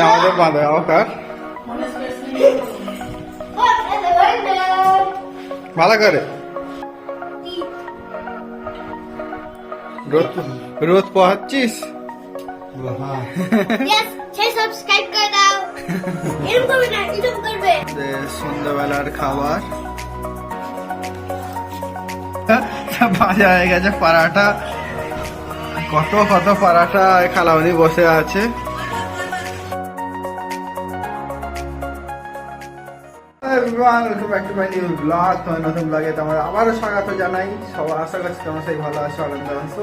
আমাদের বাঁধা ওকার ভালো করে রোদ পোহাচ্ছিস সন্ধ্যাবেলার খাবার ভাজা হয়ে গেছে পরাঠা কত কত পরাঠা খালামণি বসে আছে নতুন ব্লগে তোমার আবারও স্বাগত জানাই সবাই আশা করছি তোমরা সেই ভালো আছো আনন্দ আছো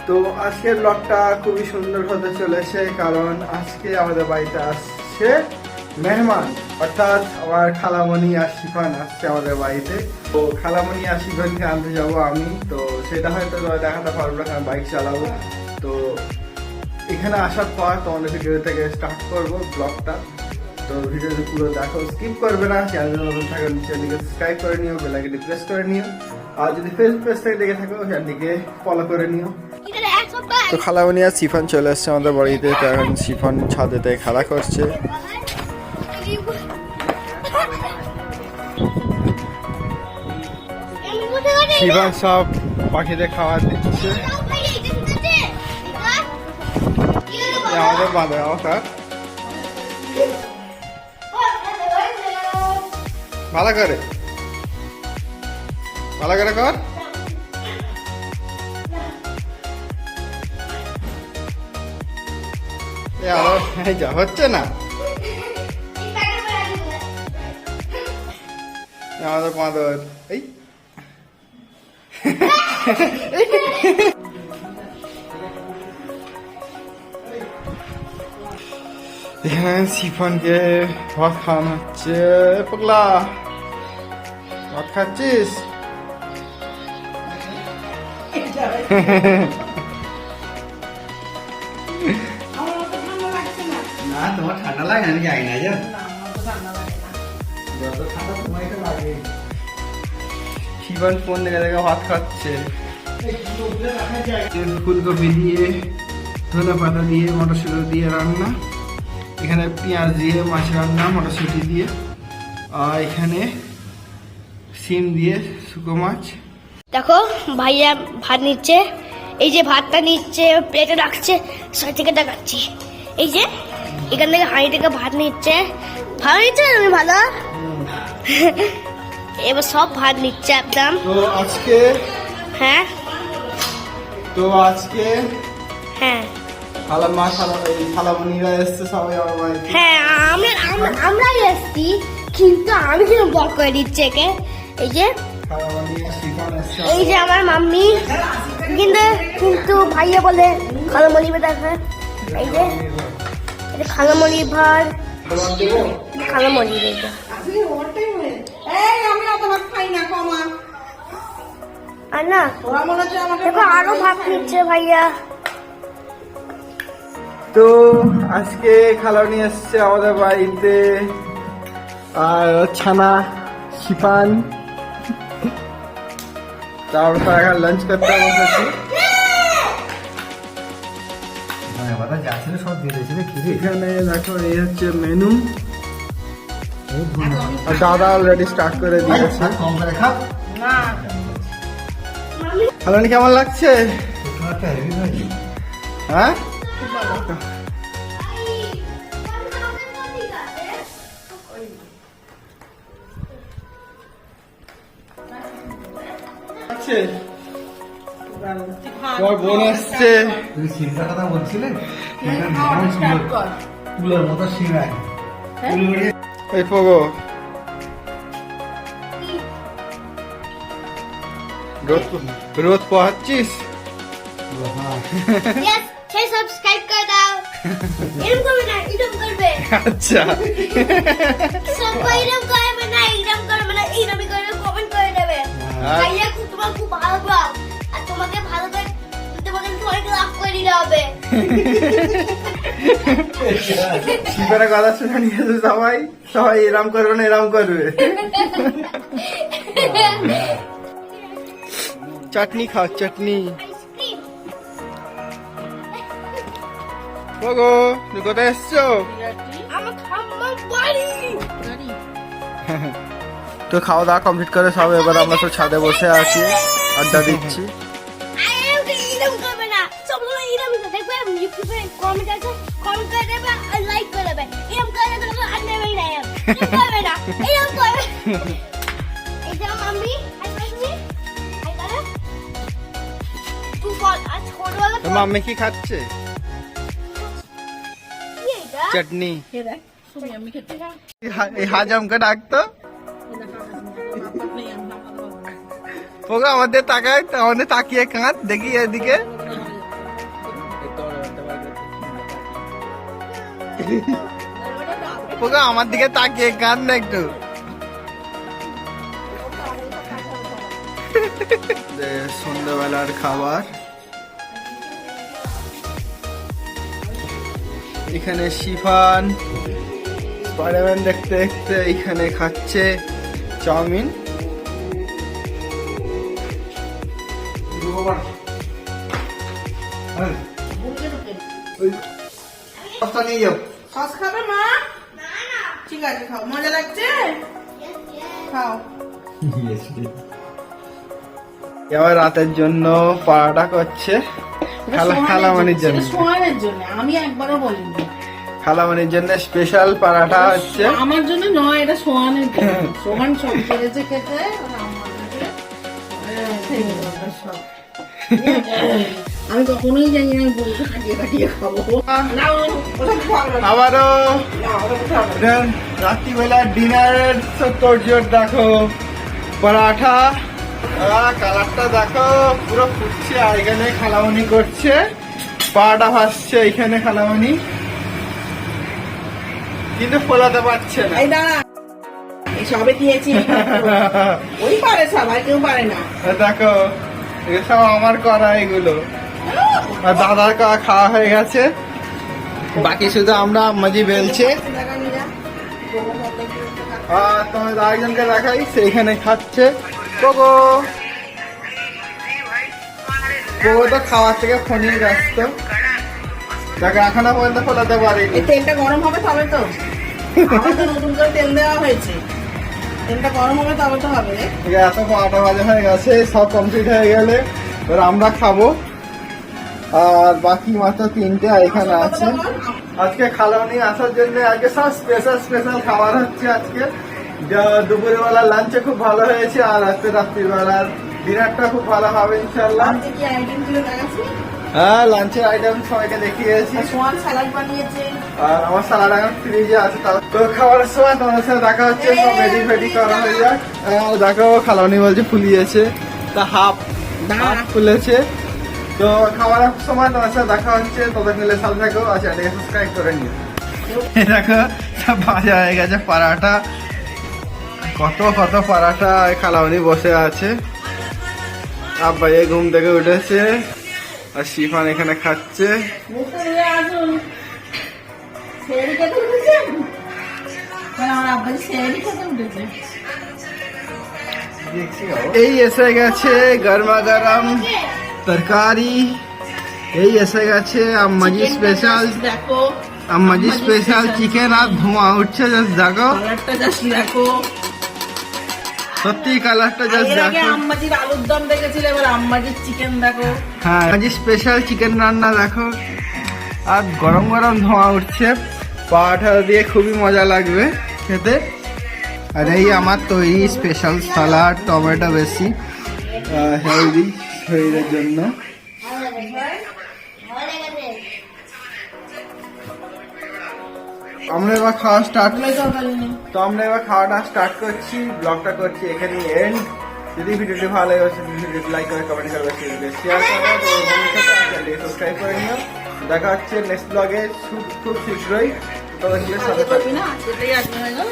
তো আজকের ব্লগটা খুবই সুন্দর হতে চলেছে কারণ আজকে আমাদের বাড়িতে আসছে মেহমান অর্থাৎ আমার খালামণি আর শিফান আসছে আমাদের বাড়িতে তো খালামণি আর শিফানকে আনতে যাবো আমি তো সেটা হয়তো দেখাতে পারবো না কারণ বাইক চালাবো তো এখানে আসার পর তোমাদের ভিডিও থেকে স্টার্ট করবো ব্লগটা তো ভিডিওটি পুরো দেখো স্কিপ করবে না চ্যানেল নতুন থাকলে চ্যানেলকে সাবস্ক্রাইব করে নিও বেল আইকনটি প্রেস করে নিও আর যদি ফেসবুক পেজ থেকে দেখে থাকো চ্যানেলটিকে ফলো করে নিও তো খালামণি আর শিফান চলে আসছে আমাদের বাড়িতে তো এখন শিফান ছাদেতে খেলা করছে শিফান সব পাখিদের খাবার দিচ্ছে আমাদের বাঁধা ওকার ভালো করে কর যা হচ্ছে না আমাদের বাঁদর এই এখানে শিফনকে ভাত খাওয়ানো হচ্ছে পগলা ভাত খাচ্ছিস না তোমার ঠান্ডা লাগে আমি যাই না শিফন ফোন দেখে দেখে ভাত খাচ্ছে ফুলকপি দিয়ে ধনে পাতা দিয়ে মটরশুঁটি দিয়ে রান্না এখানে পেঁয়াজ দিয়ে মাছ রান্না মটরশুঁটি দিয়ে আর এখানে সিম দিয়ে শুকো মাছ দেখো ভাইয়া ভাত নিচ্ছে এই যে ভাতটা নিচ্ছে প্লেটে রাখছে সাইড থেকে দেখাচ্ছি এই যে এখান থেকে হাঁড়ি থেকে ভাত নিচ্ছে ভালো নিচ্ছে আমি ভালো এবার সব ভাত নিচ্ছে একদম তো আজকে হ্যাঁ হ্যাঁ খালামণিরা এসছে সবাই আমার বাড়িতে হ্যাঁ আমরাই এসছি কিন্তু আমি কিন্তু বক করে দিচ্ছি একে এই যে এই যে আমার মাম্মি কিন্তু ভাইয়া বলে খালামণি বেটা এই যে খালামণি ভার খালামণি বেটা আর না দেখো আরো ভাত নিচ্ছে ভাইয়া তো আজকে খালামণি এসছে আমাদের বাড়িতে আর ছানা শিফান তারপর এখন লাঞ্চ করতে বসেছি এখানে দেখো এই হচ্ছে মেনু আর দাদা অলরেডি স্টার্ট করে দিয়েছে খালামণি কেমন লাগছে হ্যাঁ তোমার বোন আসছে তুমি সিমটার কথা বলছিলে তুলোর মতো সিম এই পগো রোদ পোহাচ্ছিস সাবস্ক্রাইব করে দাও এরকম করবে না এরকম করবে আচ্ছা সবাই এরকম করবে না এরকম করবে না এইরকম করে কমেন্ট করে দেবে ভাইয়া তোমার খুব ভালো ব্লগ আর তোমাকে ভালো করে তোমাকে সবাইকে লাভ করে দিতে হবে শিবের কথা শুনে নিয়েছে সবাই সবাই এরম করবে না এরম করবে চাটনি খাও চাটনি ওগো তুই কোথায় এসছো? আমার খাম্মার বাড়ি। তো খাওয়া দাওয়া কমপ্লিট করে সব এবার আমরা তো ছাদে বসে আছি, আড্ডা দিচ্ছি। এরকম করবে না, সবসময় এরকম করে দেখবে ইউটিউবে কমেন্ট আছে, কমেন্ট করে দেবে আর লাইক করে দেবে। এরকম করে দেবে আর নেবেই না, এরকম করবে না, এরকম করবে। এই যে মাম্মি হাই মাম্মি হাই করে তুই বল আজ ছোটবেলা তো মাম্মি কি খাচ্ছে? কি এটা চাটনি। এই হাজামকে ডাকতো। ওগো আমাদের তাকায়, আমাদের তাকিয়ে কাঁদ দেখি এদিকে। ওগো আমার দিকে তাকিয়ে কাঁদ না একটু। সন্ধ্যাবেলার খাবার এখানে শিফান স্পাইডারম্যান দেখতে দেখতে এখানে খাচ্ছে চাউমিন। নিয়ে যাও। সস খাবে মা? ঠিক আছে খাও, মজা লাগছে? খাও। এবার রাতের জন্য পরাটা করছে খালামানির জন্য। সোয়ানের জন্য আমি একবারও বলিনি। খালামানির জন্য স্পেশাল পরাটা হচ্ছে। আমার জন্য নয়, এটা সোয়ানের জন্য। সোয়ান সব করেছে খেতে আর আমাকে খেয়ে গেল সব। আমি কখনোই জানি না বলতে কাটিয়ে কাটিয়ে খাবো না, ওটা খাবো না। আবারও না, ওটা খাবো না। রাত্রিবেলা ডিনারের তোরজোর দেখো। পরাঠা কালারটা দেখো পুরো ফুটছে, আর এখানে খালামনি করছে পরাটা ভাসছে। এখানে খালামনি কিন্তু ফোলাতে পারছে না। এই দাঁড়া, এই সবে দিয়েছি। ওই পারে সবাই, কেউ পারে না। দেখো এসব আমার করা এগুলো। আর দাদার খাওয়া হয়ে গেছে, বাকি শুধু আমরা আম্মাজি বেলছে। আর তোমার আরেকজনকে দেখাই, সেইখানে খাচ্ছে। কোকো কোকো তো খাওয়ার থেকে ফোনে ব্যস্ত, তাকে এখনো পর্যন্ত ফোলাতে পারিনি। এই তেলটা গরম হবে তবে তো। আমার তো নতুন করে তেল দেওয়া হয়েছে, তেলটা গরম হবে তবে তো হবে। ঠিক আছে, এত 8টা বাজে হয়ে গেছে, সব কমপ্লিট হয়ে গেলে এবার আমরা খাবো। আর বাকি মাত্র 3টে এখানে আছে। আজকে খালামনি আসার জন্য আজকে সব স্পেশাল খাবার হচ্ছে। আজকে দুপুরের বেলা লাঞ্চে খুব ভালো হয়েছে, আর আজকে রাত্রির বেলার ডিনারটা খুব ভালো হবে ইনশাল্লাহ। আজকে কি আইটেম গুলো দেখাচ্ছি? হ্যাঁ, লাঞ্চের আইটেম সবাইকে দেখিয়েছি। সোয়ান স্যালাড বানিয়েছে। আর আমার সালাড এখন ফ্রিজে আছে। তো খাবারের সময় তোমার সাথে দেখা হচ্ছে, সব রেডি করা হয়ে যাক। দেখো খালামনি বলছে ফুলিয়েছে, তা হাফ ফুলেছে। তো খাবারের সময় তোমার সাথে দেখা হচ্ছে, তোদের মিলে সাথে থাকো। আর চ্যানেলকে সাবস্ক্রাইব করে নিও। দেখো সব ভাজা হয়ে গেছে পরাটা, কত পরাটা। খালামনি বসে আছে, আব্বা এই ঘুম থেকে উঠেছে, আর শিফান এখানে খাচ্ছে। মুখটা ধুয়ে আসুন। সেরি খেতে উঠেছেন? আমার আব্বা সেরি খেতে উঠেছে। এই এসে গেছে গরমা গরম তরকারি। এই এসে গেছে আম্মাজি স্পেশাল, দেখো আম্মাজি স্পেশাল চিকেন। আর ধোঁয়া উঠছে, জাস্ট দেখো কালারটা জাস্ট দেখো। সত্যি কালারটা জাস্ট এর আগে দেখো। আম্মাজির আলুর দম দেখেছিল, এবার আম্মাজির চিকেন দেখো। হ্যাঁ, আম্মাজি স্পেশাল চিকেন রান্না দেখো। আর গরম গরম ধোঁয়া উঠছে, পরাঠা দিয়ে খুবই মজা লাগবে খেতে। আর এই আমার তৈরি স্পেশাল সালাড, টমেটো বেশি হেলদি শরীরের জন্য। আমরা এবার খাওয়া স্টার্ট তো আমরা এবার খাওয়াটা স্টার্ট করছি, ব্লগটা করছি এখানে এন্ড। যদি ভিডিওটি ভালো লাগে ভিডিওটি লাইক করে, কমেন্ট করবে, শেয়ার করবে, চ্যানেলটি সাবস্ক্রাইব করে নিও। দেখা হচ্ছে নেক্সট ব্লগে খুব শীঘ্রই। তোমাদের সাথে না সেটাই আজকে হয়ে গেল।